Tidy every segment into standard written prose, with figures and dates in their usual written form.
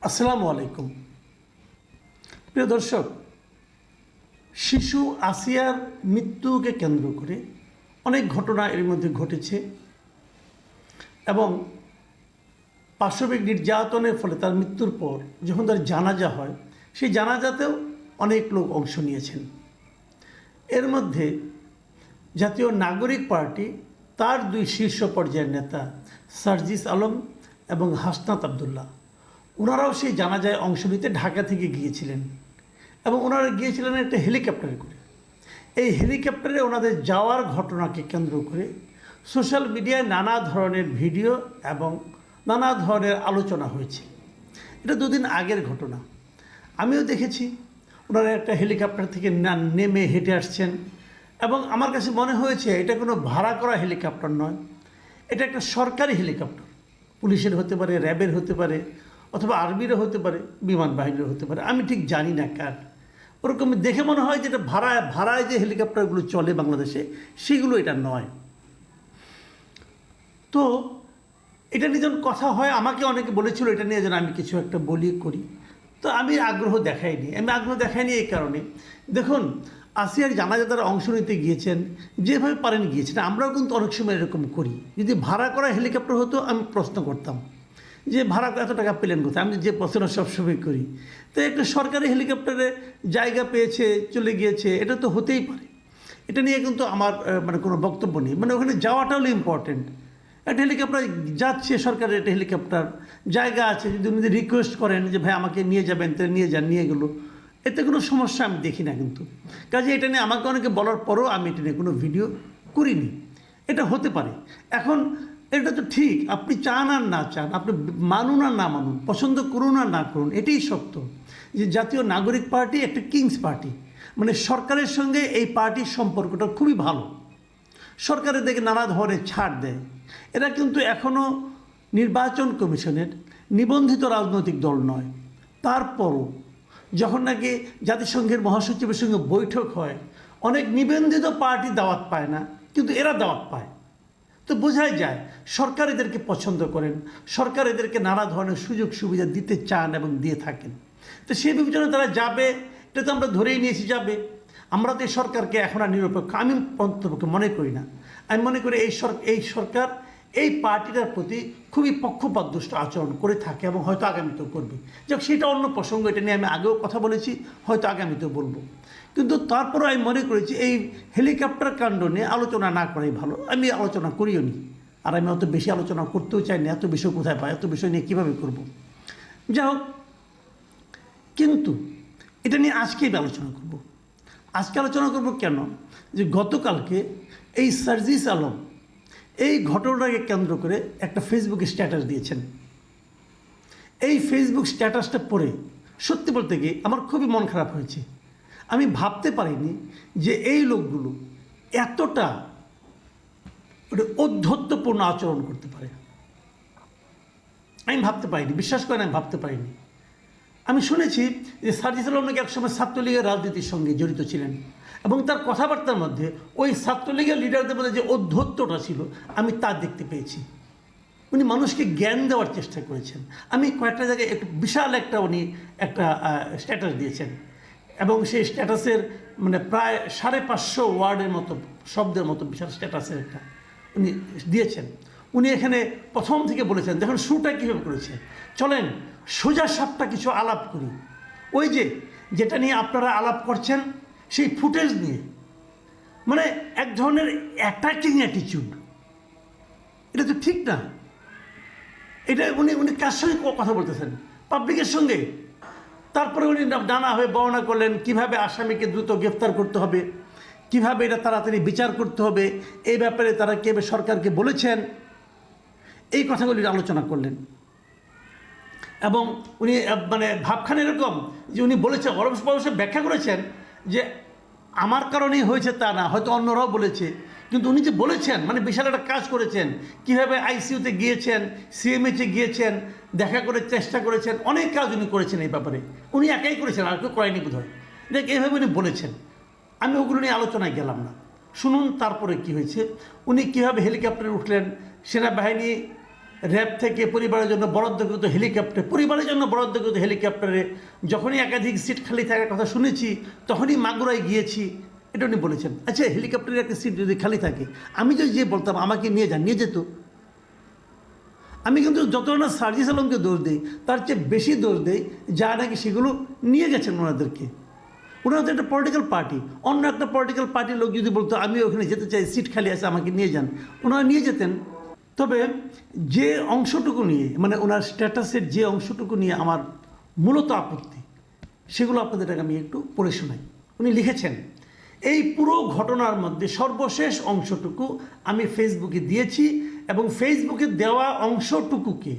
আসসালামু আলাইকুম। প্রিয় দর্শক, শিশু আসিয়ার মৃত্যুকে কেন্দ্র করে অনেক ঘটনা এর মধ্যে ঘটেছে এবং পাশবিক নির্যাতনের ফলে তার মৃত্যুর পর যখন তার জানাজা হয়, সেই জানাজাতেও অনেক লোক অংশ নিয়েছেন। এর মধ্যে জাতীয় নাগরিক পার্টি তার দুই শীর্ষ পর্যায়ের নেতা সার্জিস আলম এবং হাসনাত আবদুল্লাহ, ওনারাও সেই জানাজায় অংশ নিতে ঢাকা থেকে গিয়েছিলেন এবং ওনারা গিয়েছিলেন একটা হেলিকপ্টারে করে। এই হেলিকপ্টারে ওনাদের যাওয়ার ঘটনাকে কেন্দ্র করে সোশ্যাল মিডিয়ায় নানা ধরনের ভিডিও এবং নানা ধরনের আলোচনা হয়েছে। এটা দুদিন আগের ঘটনা। আমিও দেখেছি ওনারা একটা হেলিকপ্টার থেকে নেমে হেঁটে আসছেন এবং আমার কাছে মনে হয়েছে এটা কোনো ভাড়া করা হেলিকপ্টার নয়, এটা একটা সরকারি হেলিকপ্টার। পুলিশের হতে পারে, র্যাবের হতে পারে, অথবা আর্মিরও হতে পারে, বিমান বাহিনীরও হতে পারে, আমি ঠিক জানি না কার। ওরকম দেখে মনে হয় যে এটা ভাড়ায় যে হেলিকপ্টারগুলো চলে বাংলাদেশে, সেগুলো এটা নয়। তো এটা নিয়ে যখন কথা হয়, আমাকে অনেকে বলেছিল এটা নিয়ে যেন আমি কিছু একটা বলি করি, তো আমি আগ্রহ দেখাইনি। এই কারণে, দেখুন, আসিয়ার জানাজা তারা অংশ নিতে গিয়েছেন, যেভাবে পারেন গিয়েছেন। আমরাও কিন্তু অনেক সময় এরকম করি। যদি ভাড়া করা হেলিকপ্টার হতো, আমি প্রশ্ন করতাম যে ভাড়া এত টাকা পেলেন কোথায়। আমি যে প্রশ্ন সবসময় করি, তো একটা সরকারি হেলিকপ্টারে জায়গা পেয়েছে, চলে গিয়েছে, এটা তো হতেই পারে। এটা নিয়ে কিন্তু আমার কোনো বক্তব্য নেই। ওখানে যাওয়াটা হলো ইম্পর্টেন্ট। একটা হেলিকপ্টার যাচ্ছে, সরকারের একটা হেলিকপ্টার, জায়গা আছে, যদি উনি রিকোয়েস্ট করেন যে ভাই আমাকে নিয়ে যাবেন, তাহলে নিয়ে যান, নিয়ে গেলো, এতে কোনো সমস্যা আমি দেখি না। কিন্তু কাজে এটা নিয়ে আমাকে অনেকে বলার পরও আমি এটা নিয়ে কোনো ভিডিও করিনি। এটা হতে পারে। এখন এটা তো ঠিক, আপনি চান আর না চান, আপনি মানুন আর না মানুন, পছন্দ করুন আর না করুন, এটাই সত্য যে জাতীয় নাগরিক পার্টি একটা কিংস পার্টি। সরকারের সঙ্গে এই পার্টির সম্পর্কটা খুবই ভালো। সরকারের দিকে নানা ধরনের ছাড় দেয়। এরা কিন্তু এখনও নির্বাচন কমিশনের নিবন্ধিত রাজনৈতিক দল নয়। তারপরও যখন নাকি জাতিসংঘের মহাসচিবের সঙ্গে বৈঠক হয়, অনেক নিবন্ধিত পার্টি দাওয়াত পায় না, কিন্তু এরা দাওয়াত পায়। তো বোঝাই যায় সরকার এদেরকে পছন্দ করেন, সরকার এদেরকে নানা ধরনের সুযোগ সুবিধা দিতে চান এবং দিয়ে থাকেন। তো সেই বিবেচনায় তারা যাবে, এটা তো আমরা ধরেই নিয়েছি যাবে। আমরা তো এই সরকারকে এখন আর নিরপেক্ষ আমি অন্ততপক্ষে মনে করি না। আমি মনে করি এই সরকার এই পার্টিটার প্রতি খুবই পক্ষপাতদুষ্ট আচরণ করে থাকে এবং হয়তো আগামীতেও করবে। যাক, সেটা অন্য প্রসঙ্গ, এটা নিয়ে আমি আগেও কথা বলেছি, হয়তো আগামীতেও বলবো। কিন্তু তারপরে আমি মনে করেছি এই হেলিকপ্টার কাণ্ড নিয়ে আলোচনা না করাই ভালো। আমি আলোচনা করিও নি, আর আমি অত বেশি আলোচনা করতেও চাই না। এত বিষয় কোথায় পাই, এত বিষয় নিয়ে কীভাবে করব। যাই হোক, কিন্তু এটা নিয়ে আজকেই আলোচনা করব। আজকে আলোচনা করব কেন, যে গতকালকে এই সার্জিস আলম এই ঘটনাটাকে কেন্দ্র করে একটা ফেসবুকে স্ট্যাটাস দিয়েছেন। এই ফেসবুক স্ট্যাটাসটা পড়ে সত্যি বলতে গিয়ে আমার খুবই মন খারাপ হয়েছে। আমি ভাবতে পারিনি যে এই লোকগুলো এতটা ঔদ্ধত্যপূর্ণ আচরণ করতে পারে। আমি ভাবতে পারিনি, বিশ্বাস করেন, আমি ভাবতে পারিনি। আমি শুনেছি যে সার্জিস আলম নাকি একসময় ছাত্রলীগের রাজনীতির সঙ্গে জড়িত ছিলেন এবং তার কথাবার্তার মধ্যে ওই ছাত্রলীগের লিডারদের মধ্যে যে ঔদ্ধত্যটা ছিল, আমি তা দেখতে পেয়েছি। উনি মানুষকে জ্ঞান দেওয়ার চেষ্টা করেছেন। আমি কয়েকটা জায়গায় বিশাল উনি একটা স্ট্যাটাস দিয়েছেন এবং সেই স্ট্যাটাসের প্রায় 550 ওয়ার্ডের মতো, শব্দের মতো বিশাল স্ট্যাটাসের একটা উনি দিয়েছেন। উনি এখানে প্রথম থেকে বলেছেন, দেখুন শুরুটা কীভাবে করেছে, চলেন সোজা সাপটা কিছু আলাপ করি। ওই যেটা নিয়ে আপনারা আলাপ করছেন, সেই ফুটেজ নিয়ে, এক ধরনের অ্যাটাকিং অ্যাটিচিউড। এটা তো ঠিক না। এটা উনি কার সঙ্গে কথা বলতেছেন? পাবলিকের সঙ্গে। তারপরে উনি নানাভাবে বর্ণনা করলেন কীভাবে আসামিকে দ্রুত গ্রেফতার করতে হবে, কীভাবে এটা তাড়াতাড়ি বিচার করতে হবে, এই ব্যাপারে তারা কীভাবে সরকারকে বলেছেন, এই কথাগুলি আলোচনা করলেন। এবং উনি ভাবখান এরকম যে উনি বলেছেন, অবশ্যই ব্যাখ্যা করেছেন যে আমার কারণেই হয়েছে তা না, হয়তো অন্যরাও বলেছে, কিন্তু উনি যে বলেছেন বিশাল একটা কাজ করেছেন। কীভাবে আইসিইউতে গিয়েছেন, সিএমএইচে গিয়েছেন, দেখা করে চেষ্টা করেছেন, অনেক কাজ উনি করেছেন। এই ব্যাপারে উনি একাই করেছেন, আর কেউ করেনি বোধ হয়। দেখ, এইভাবে উনি বলেছেন। আমি ওগুলো নিয়ে আলোচনায় গেলাম না। শুনুন তারপরে কি হয়েছে। উনি কীভাবে হেলিকপ্টারে উঠলেন, সেনাবাহিনী র্যাব থেকে পরিবারের জন্য বরাদ্দকৃত হেলিকপ্টার, পরিবারের জন্য বরাদ্দকৃত হেলিকপ্টারে যখনই একাধিক সিট খালি থাকার কথা শুনেছি তখনই মাগুরায় গিয়েছি, এটা উনি বলেছেন। আচ্ছা, হেলিকপ্টারের একটা সিট যদি খালি থাকে, আমি যদি যে বলতাম আমাকে নিয়ে যান, নিয়ে যেত। আমি কিন্তু যত না সার্জিস আলমকে দোষ দিই, তার চেয়ে বেশি দোষ দেই যা নাকি সেগুলো নিয়ে গেছেন ওনাদেরকে। ওনারা তো একটা পলিটিক্যাল পার্টি, অন্য একটা পলিটিক্যাল পার্টির লোক যদি বলতো আমি ওখানে যেতে চাই, সিট খালি আছে আমাকে নিয়ে যান, ওনারা নিয়ে যেতেন। তবে যে অংশটুকু নিয়ে, মানে ওনার স্ট্যাটাসের যে অংশটুকু নিয়ে আমার মূলত আপত্তি, সেগুলো আপনাদের আমি একটু পড়ে শোনাই। উনি লিখেছেন, এই পুরো ঘটনার মধ্যে সর্বশেষ অংশটুকু আমি ফেসবুকে দিয়েছি এবং ফেসবুকে দেওয়া অংশটুকুকে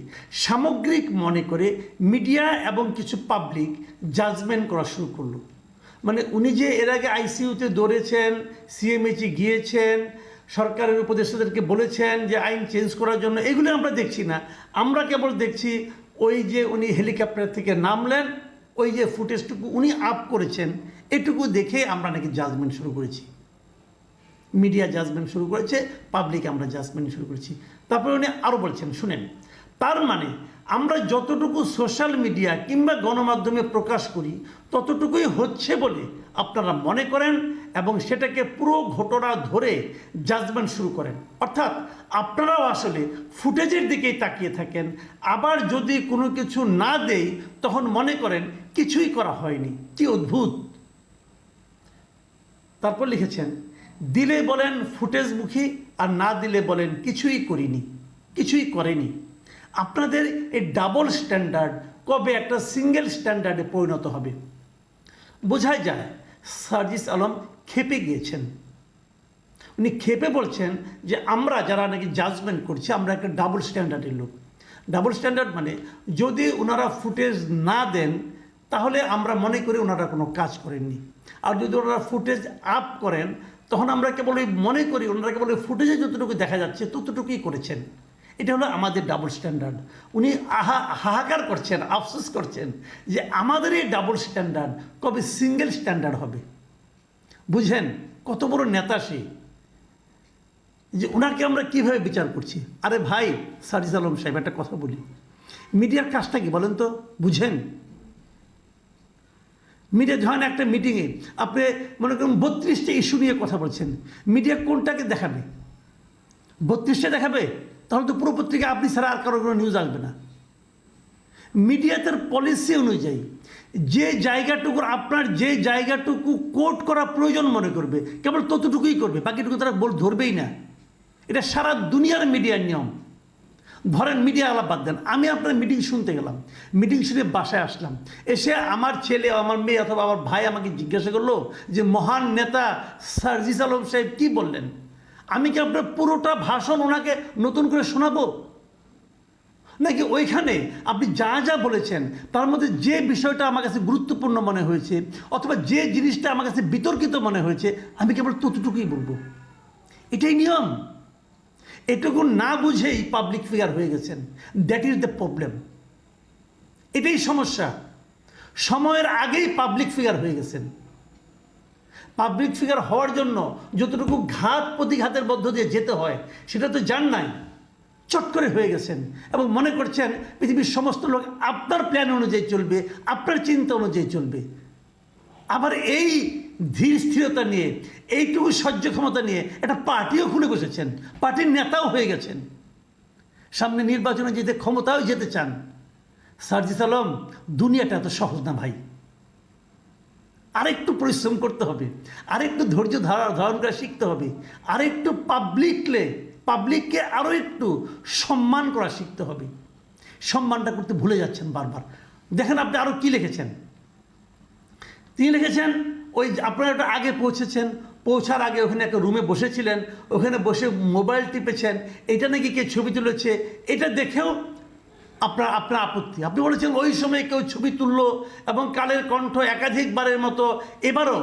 সামগ্রিক মনে করে মিডিয়া এবং কিছু পাবলিক জাজমেন্ট করা শুরু করলো। মানে উনি যে এর আগে আইসিইউতে দৌড়েছেন, সিএমএইচে গিয়েছেন, সরকারের উপদেষ্টাদেরকে বলেছেন যে আইন চেঞ্জ করার জন্য, এগুলো আমরা দেখছি না। আমরা কেবল দেখছি ওই যে উনি হেলিকপ্টার থেকে নামলেন, ওই যে ফুটেজটুকু উনি আপ করেছেন, এটুকু দেখে আমরা নাকি জাজমেন্ট শুরু করেছি। মিডিয়া জাজমেন্ট শুরু করেছে, পাবলিক আমরা জাজমেন্ট শুরু করেছি। তারপরে উনি আরও বলছেন, শুনেন, তার মানে আমরা যতটুকু সোশ্যাল মিডিয়া কিংবা গণমাধ্যমে প্রকাশ করি ততটুকুই হচ্ছে বলে আপনারা মনে করেন এবং সেটাকে পুরো ঘটনা ধরে জাজমেন্ট শুরু করেন। অর্থাৎ আপনারাও আসলে ফুটেজের দিকেই তাকিয়ে থাকেন, আবার যদি কোনো কিছু না দেই তখন মনে করেন কিছুই করা হয়নি। কি অদ্ভুত! তারপর লিখেছেন, দিলে বলেন ফুটেজমুখী আর না দিলে বলেন কিছুই করিনি, কিছুই করেনি। আপনাদের এই ডাবল স্ট্যান্ডার্ড কবে একটা সিঙ্গেল স্ট্যান্ডার্ডে পরিণত হবে? বোঝাই যায় সার্জিস আলম ক্ষেপে গিয়েছেন। উনি ক্ষেপে বলছেন যে আমরা যারা নাকি জাজমেন্ট করছি আমরা একটা ডাবল স্ট্যান্ডার্ডের লোক। ডাবল স্ট্যান্ডার্ড মানে যদি ওনারা ফুটেজ না দেন তাহলে আমরা মনে করি ওনারা কোনো কাজ করেননি, আর যদি ওনারা ফুটেজ আপ করেন তখন আমরা কেবল মনে করি ওনারা কেবল ফুটেজে যতটুকু দেখা যাচ্ছে ততটুকুই করেছেন। এটা হলো আমাদের ডাবল স্ট্যান্ডার্ড। উনি হাহাকার করছেন, আফসোস করছেন যে আমাদের এই ডাবল স্ট্যান্ডার্ড কবে সিঙ্গেল স্ট্যান্ডার্ড হবে। বুঝেন কত বড় নেতা সে, যে ওনাকে আমরা কীভাবে বিচার করছি। আরে ভাই সার্জিস আলম সাহেব, একটা কথা বলি, মিডিয়ার কাজটা কি বলেন তো? বুঝেন, মিডিয়া যখন একটা মিটিংয়ে আপনি মনে করুন 32টা ইস্যু নিয়ে কথা বলছেন, মিডিয়া কোনটাকে দেখাবে? 32টা দেখাবে? তাহলে তো পুরো পত্রিকা আপনি ছাড়া আর কারো কোনো নিউজ আসবে না। মিডিয়া তার পলিসি অনুযায়ী যে জায়গাটুকুর আপনার যে জায়গাটুকু কোট করা প্রয়োজন মনে করবে কেবল ততটুকুই করবে, বাকিটুকু তারা ধরবেই না। এটা সারা দুনিয়ার মিডিয়ার নিয়ম। ধরেন মিডিয়া আলাপ বাদ দেন, আমি আপনার মিটিং শুনতে গেলাম, মিটিং শুনে বাসায় আসলাম, এসে আমার ছেলে আমার মেয়ে অথবা আমার ভাই আমাকে জিজ্ঞাসা করলো যে মহান নেতা সার্জিস আলম সাহেব কী বললেন। আমি কি আপনার পুরোটা ভাষণ ওনাকে নতুন করে শোনাবো? নাকি ওইখানে আপনি যা যা বলেছেন তার মধ্যে যে বিষয়টা আমার কাছে গুরুত্বপূর্ণ মনে হয়েছে অথবা যে জিনিসটা আমার কাছে বিতর্কিত মনে হয়েছে আমি কেবল ততটুকুই বলবো? এটাই নিয়ম। এটুকু না বুঝেই পাবলিক ফিগার হয়ে গেছেন। That is the problem. এটাই সমস্যা। সময়ের আগেই পাবলিক ফিগার হয়ে গেছেন। পাবলিক ফিগার হওয়ার জন্য যতটুকু ঘাত প্রতিঘাতের মধ্য দিয়ে যেতে হয় সেটা তো জান নাই, চট করে হয়ে গেছেন এবং মনে করছেন পৃথিবীর সমস্ত লোক আপনার প্ল্যান অনুযায়ী চলবে, আপনার চিন্তা অনুযায়ী চলবে। আবার এই ধীর স্থিরতা নিয়ে, এইটুকু সহ্য ক্ষমতা নিয়ে একটা পার্টিও খুলে বসেছেন, পার্টির নেতাও হয়ে গেছেন, সামনে নির্বাচনে যেতে ক্ষমতাও যেতে চান। সার্জিস আলম, দুনিয়াটা এত সহজ না ভাই। আরেকটু পরিশ্রম করতে হবে, আরেকটু ধৈর্য ধারণ করা শিখতে হবে, আরেকটু পাবলিককে আরও একটু সম্মান করা শিখতে হবে। সম্মানটা করতে ভুলে যাচ্ছেন বারবার। দেখেন আপনি আরও কি লিখেছেন। তিনি লিখেছেন ওই আপনারা একটা আগে পৌঁছার আগে ওখানে একটা রুমে বসেছিলেন, ওখানে বসে মোবাইল টিপেছেন, এটা নাকি কে ছবি তুলেছে, এটা দেখেও আপনার আপত্তি। আপনি বলেছেন ওই সময় কেউ ছবি তুললো এবং কালের কণ্ঠ একাধিকবারের মতো এবারও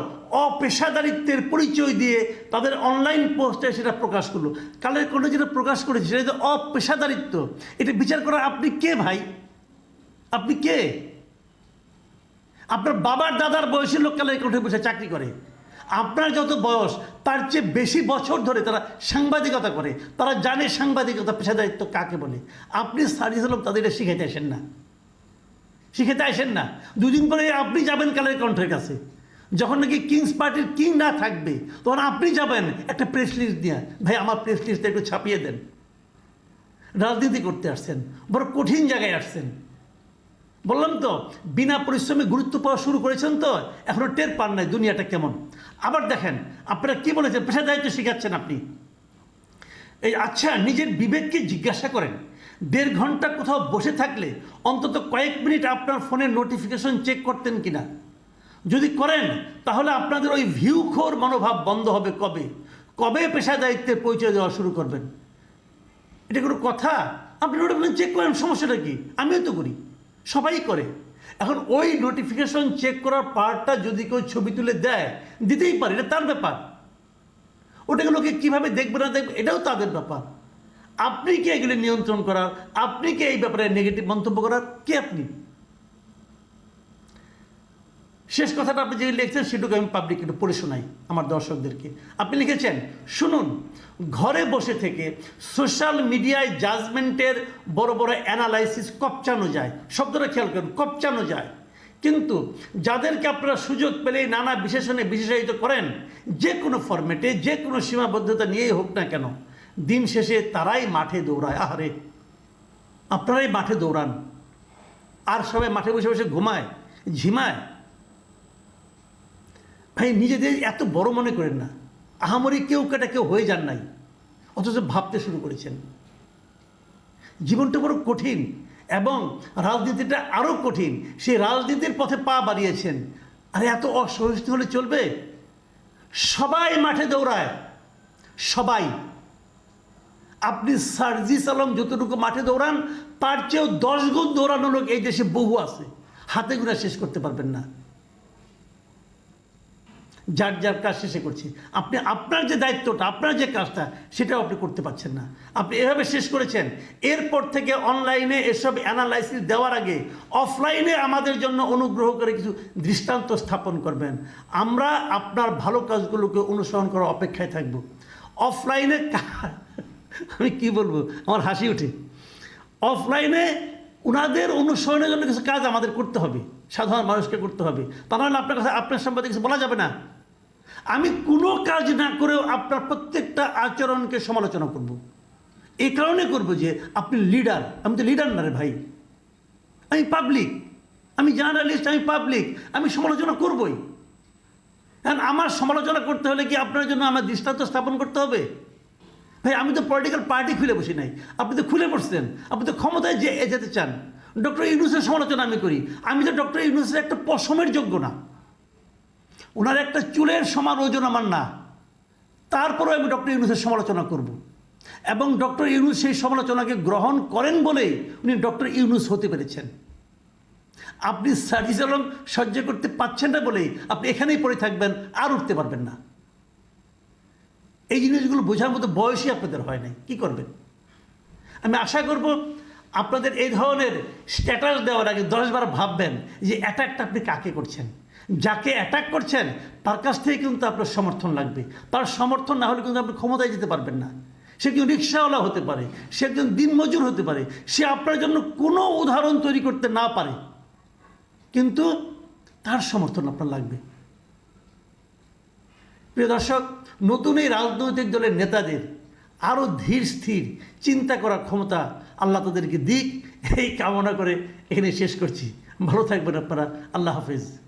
অপেশাদারিত্বের পরিচয় দিয়ে তাদের অনলাইন পোস্টে সেটা প্রকাশ করলো। কালের কণ্ঠ যেটা প্রকাশ করেছে সেটা তো অপেশাদারিত্ব। এটা বিচার করার আপনি কে ভাই? আপনি কে? আপনার বাবার দাদার বয়সী লোক কালের কণ্ঠে বসে চাকরি করে, আপনার যত বয়স তার চেয়ে বেশি বছর ধরে তারা সাংবাদিকতা করে, তারা জানে সাংবাদিকতা পেশাদারিত্ব কাকে বলে। আপনি সার্জিস আলম তাদের এটা শিখাইতে আসেন না, শিখাইতে আসেন না। দুদিন পরে আপনি যাবেন কালের কণ্ঠের কাছে, যখন নাকি কিংস পার্টির কিং না থাকবে তখন আপনি যাবেন একটা প্রেস লিস্ট দিয়ে, ভাই আমার প্রেস লিস্টটা একটু ছাপিয়ে দেন। রাজনীতি করতে আসছেন, বড় কঠিন জায়গায় আসছেন। বললাম তো বিনা পরিশ্রমে গুরুত্ব পাওয়া শুরু করেছেন, তো এখনো টের পান নাই দুনিয়াটা কেমন। আবার দেখেন আপনারা কি বলেছেন, পেশাদারিত্ব শিখাচ্ছেন আপনি। এই আচ্ছা, নিজের বিবেককে জিজ্ঞাসা করেন, 1.5 ঘন্টা কোথাও বসে থাকলে অন্তত কয়েক মিনিট আপনার ফোনের নোটিফিকেশন চেক করতেন কিনা? যদি করেন তাহলে আপনাদের ওই ভিউখোর মনোভাব বন্ধ হবে কবে? কবে পেশাদারিত্বের পরিচয় দেওয়া শুরু করবেন? এটা কোনো কথা? আপনি নোটিফিকেশন চেক করেন, সমস্যাটা কি? আমিও তো করি, সবাই করে। এখন ওই নোটিফিকেশন চেক করার পার্টটা যদি কেউ ছবি তুলে দেয়, দিতেই পারে, এটা তার ব্যাপার। ওটাকে লোকে কীভাবে দেখবে না দেখবে এটাও তাদের ব্যাপার। আপনি কি এগুলি নিয়ন্ত্রণ করার, আপনি কি এই ব্যাপারে নেগেটিভ মন্তব্য করার কে আপনি? শেষ কথাটা আপনি যে লিখছেন সেটুকু আমি পাবলিক একটু পড়ে শোনাই আমার দর্শকদেরকে। আপনি লিখেছেন, শুনুন, ঘরে বসে থেকে সোশ্যাল মিডিয়ায় জাজমেন্টের বড় বড় অ্যানালাইসিস কপচানো যায়। শব্দটা খেয়াল করুন, কপচানো যায়। কিন্তু যাদেরকে আপনারা সুযোগ পেলেই নানা বিশেষণে বিশেষায়িত করেন, যে কোনো ফরম্যাটে, যে কোনো সীমাবদ্ধতা নিয়েই হোক না কেন, দিন শেষে তারাই মাঠে দৌড়ায়। আহারে, আপনারাই মাঠে দৌড়ান, আর সবাই মাঠে বসে বসে ঘুমায়, ঝিমায়। ভাই নিজেদের এত বড় মনে করেন না, আহামরি কেউ কেটা কেউ হয়ে যান নাই, অথচ ভাবতে শুরু করেছেন। জীবনটা বড় কঠিন এবং রাজনীতিটা আরও কঠিন। সেই রাজনীতির পথে পা বাড়িয়েছেন। আরে এত অসহিষ্ণু হলে চলবে? সবাই মাঠে দৌড়ায়, সবাই। আপনি সার্জিস আলম যতটুকু মাঠে দৌড়ান তার চেয়েও 10 গুণ দৌড়ানো লোক এই দেশে বহু আছে, হাতে গোনা শেষ করতে পারবেন না। যার যার কাজ শেষে করছি, আপনি আপনার যে দায়িত্বটা, আপনার যে কাজটা, সেটাও আপনি করতে পারছেন না। আপনি এভাবে শেষ করেছেন। এরপর থেকে অনলাইনে এসব অ্যানালাইসিস দেওয়ার আগে অফলাইনে আমাদের জন্য অনুগ্রহ করে কিছু দৃষ্টান্ত স্থাপন করবেন। আমরা আপনার ভালো কাজগুলোকে অনুসরণ করার অপেক্ষায় থাকব। অফলাইনে আমি কি বলবো, আমার হাসি ওঠে। অফলাইনে ওনাদের অনুসরণের জন্য কিছু কাজ আমাদের করতে হবে, সাধারণ মানুষকে করতে হবে। তা নাহলে আপনার কাছে আপনার সম্বন্ধে কিছু বলা যাবে না। আমি কোনো কাজ না করেও আপনার প্রত্যেকটা আচরণকে সমালোচনা করব। এই কারণে করব যে আপনি লিডার, আমি তো লিডার না রে ভাই, আমি পাবলিক, আমি জার্নালিস্ট, আমি পাবলিক, আমি সমালোচনা করবই। কারণ আমার সমালোচনা করতে হলে কি আপনার জন্য আমার দৃষ্টান্ত স্থাপন করতে হবে? ভাই আমি তো পলিটিক্যাল পার্টি খুলে বসি নাই, আপনি তো খুলে বসছেন, আপনি তো ক্ষমতায় যেতে চান। ডক্টর ইউনূসের সমালোচনা আমি করি, আমি তো ডক্টর ইউনূসের একটা পশমের যোগ্য না, ওনার একটা চুলের সমান ওজন আমার না, তারপরেও আমি ডক্টর ইউনূসের সমালোচনা করব। এবং ডক্টর ইউনূস সেই সমালোচনাকে গ্রহণ করেন বলেই উনি ডক্টর ইউনূস হতে পেরেছেন। আপনি সার্জিস আলম সহ্য করতে পারছেন না বলেই আপনি এখানেই পড়ে থাকবেন, আর উঠতে পারবেন না। এই জিনিসগুলো বোঝার মতো বয়সই আপনাদের হয় নাই, কী করবেন? আমি আশা করব আপনাদের এই ধরনের স্ট্যাটাস দেওয়ার আগে 10 বার ভাববেন যে অ্যাটাকটা আপনি কাকে করছেন। যাকে অ্যাটাক করছেন তার কাছ থেকে কিন্তু আপনার সমর্থন লাগবে। তার সমর্থন না হলে কিন্তু আপনি ক্ষমতায় যেতে পারবেন না। সে কিন্তু রিক্সাওয়ালা হতে পারে, সে একজন দিনমজুর হতে পারে, সে আপনার জন্য কোনো উদাহরণ তৈরি করতে না পারে, কিন্তু তার সমর্থন আপনার লাগবে। প্রিয় দর্শক, নতুন এই রাজনৈতিক দলের নেতাদের আরও ধীর স্থির চিন্তা করার ক্ষমতা আল্লাহ তাদেরকে দিক, এই কামনা করে এখানে শেষ করছি। ভালো থাকবেন আপনারা। আল্লাহ হাফেজ।